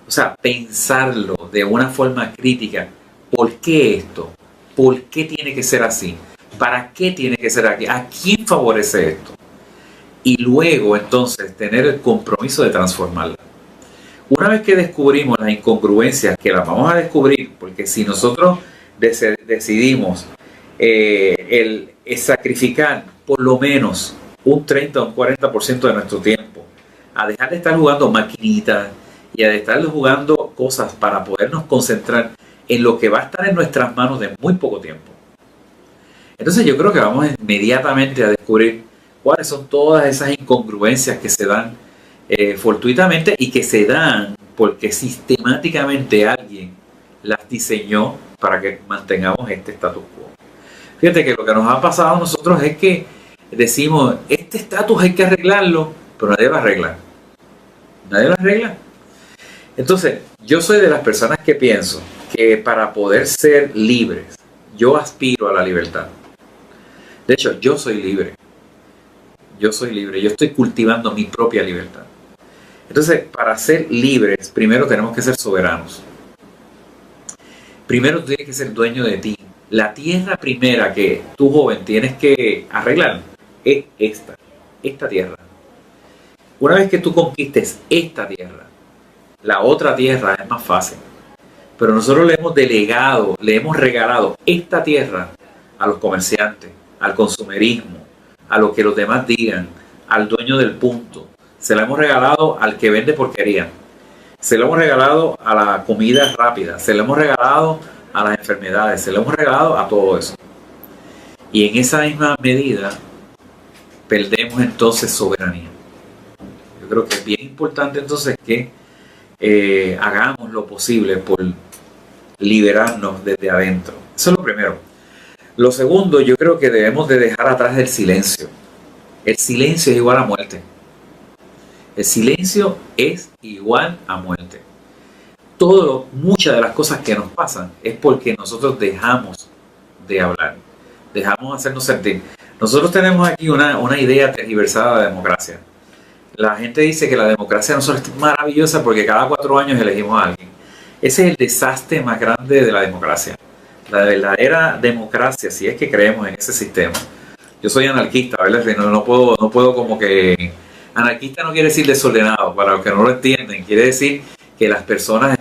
o sea, pensarlo de una forma crítica. ¿Por qué esto? ¿Por qué tiene que ser así? ¿Para qué tiene que ser aquí? ¿A quién favorece esto? Y luego entonces tener el compromiso de transformarla. Una vez que descubrimos las incongruencias, que las vamos a descubrir, porque si nosotros decidimos sacrificar por lo menos un 30 o un 40% de nuestro tiempo a dejar de estar jugando maquinitas y a estar jugando cosas para podernos concentrar en lo que va a estar en nuestras manos de muy poco tiempo, entonces yo creo que vamos inmediatamente a descubrir cuáles son todas esas incongruencias que se dan fortuitamente, y que se dan porque sistemáticamente alguien las diseñó para que mantengamos este status quo. Fíjate que lo que nos ha pasado a nosotros es que decimos, este estatus hay que arreglarlo, pero nadie lo arregla. Nadie lo arregla. Entonces, yo soy de las personas que pienso que para poder ser libres, yo aspiro a la libertad. De hecho, yo soy libre. Yo soy libre. Yo estoy cultivando mi propia libertad. Entonces, para ser libres, primero tenemos que ser soberanos. Primero tú tienes que ser dueño de ti. La tierra primera que tú, joven, tienes que arreglar es esta tierra. Una vez que tú conquistes esta tierra, la otra tierra es más fácil. Pero nosotros le hemos delegado, le hemos regalado esta tierra a los comerciantes, al consumerismo, a lo que los demás digan, al dueño del punto. Se la hemos regalado al que vende porquería. Se lo hemos regalado a la comida rápida. Se lo hemos regalado a las enfermedades. Se lo hemos regalado a todo eso. Y en esa misma medida perdemos entonces soberanía. Yo creo que es bien importante entonces que hagamos lo posible por liberarnos desde adentro. Eso es lo primero. Lo segundo, yo creo que debemos de dejar atrás el silencio. El silencio es igual a muerte. El silencio es igual a muerte. Muchas de las cosas que nos pasan es porque nosotros dejamos de hablar, dejamos hacernos sentir. Nosotros tenemos aquí una idea tergiversada de democracia. La gente dice que la democracia no solo es maravillosa porque cada 4 años elegimos a alguien. Ese es el desastre más grande de la democracia. La verdadera democracia, si es que creemos en ese sistema. Yo soy anarquista, ¿verdad? No puedo como que... Anarquista no quiere decir desordenado, para los que no lo entienden. Quiere decir que las personas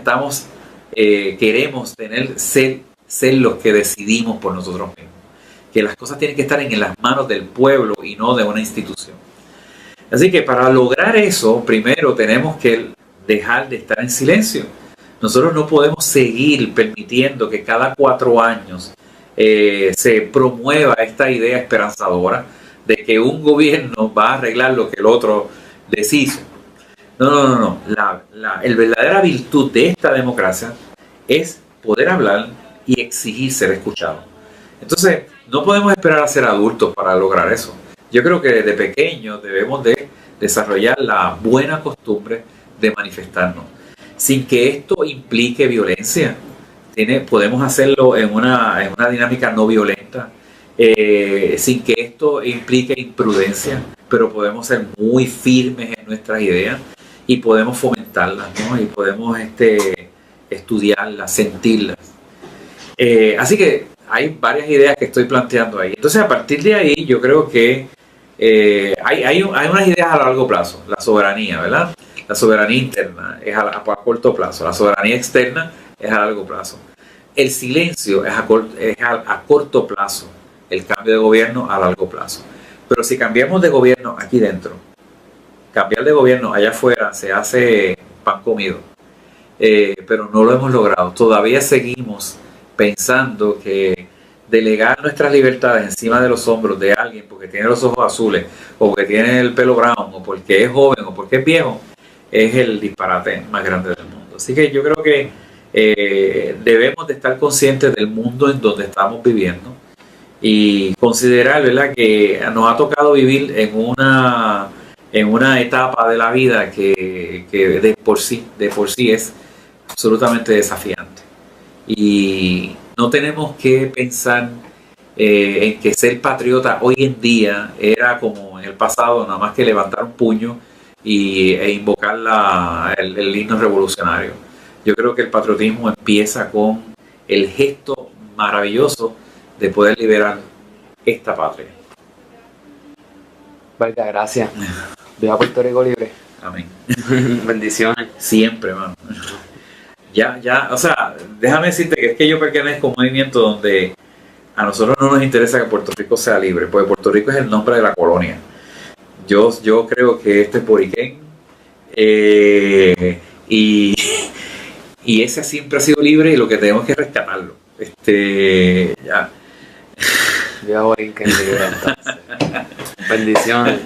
queremos ser los que decidimos por nosotros mismos. Que las cosas tienen que estar en las manos del pueblo y no de una institución. Así que para lograr eso, primero tenemos que dejar de estar en silencio. Nosotros no podemos seguir permitiendo que cada 4 años se promueva esta idea esperanzadora de que un gobierno va a arreglar lo que el otro deshizo. No. La verdadera virtud de esta democracia es poder hablar y exigir ser escuchado. Entonces, no podemos esperar a ser adultos para lograr eso. Yo creo que desde pequeños debemos de desarrollar la buena costumbre de manifestarnos, sin que esto implique violencia. Podemos hacerlo en una dinámica no violenta, sin que esto implique imprudencia, pero podemos ser muy firmes en nuestras ideas y podemos fomentarlas, ¿no? Y podemos estudiarlas, sentirlas. Así que hay varias ideas que estoy planteando ahí. Entonces, a partir de ahí, yo creo que hay unas ideas a largo plazo. La soberanía, ¿verdad? La soberanía interna es a corto plazo. La soberanía externa es a largo plazo. El silencio es a corto plazo. El cambio de gobierno a largo plazo. Pero si cambiamos de gobierno aquí dentro, cambiar de gobierno allá afuera se hace pan comido. Pero no lo hemos logrado. Todavía seguimos pensando que delegar nuestras libertades encima de los hombros de alguien porque tiene los ojos azules, o porque tiene el pelo brown, o porque es joven, o porque es viejo, es el disparate más grande del mundo. Así que yo creo que debemos de estar conscientes del mundo en donde estamos viviendo y considerar, ¿verdad?, que nos ha tocado vivir en una etapa de la vida que de por sí es absolutamente desafiante. Y no tenemos que pensar en que ser patriota hoy en día era como en el pasado, nada más que levantar un puño e invocar el himno revolucionario. Yo creo que el patriotismo empieza con el gesto maravilloso de poder liberar esta patria. Valga, gracias. Viva Puerto Rico libre. Amén. Bendiciones. Siempre, mano. Ya, o sea, déjame decirte que es que yo pertenezco a un movimiento donde a nosotros no nos interesa que Puerto Rico sea libre, porque Puerto Rico es el nombre de la colonia. Yo creo que este es Boriquén, y ese siempre ha sido libre y lo que tenemos que rescatarlo. Ya. Viva Boriquén libre, entonces. Bendiciones.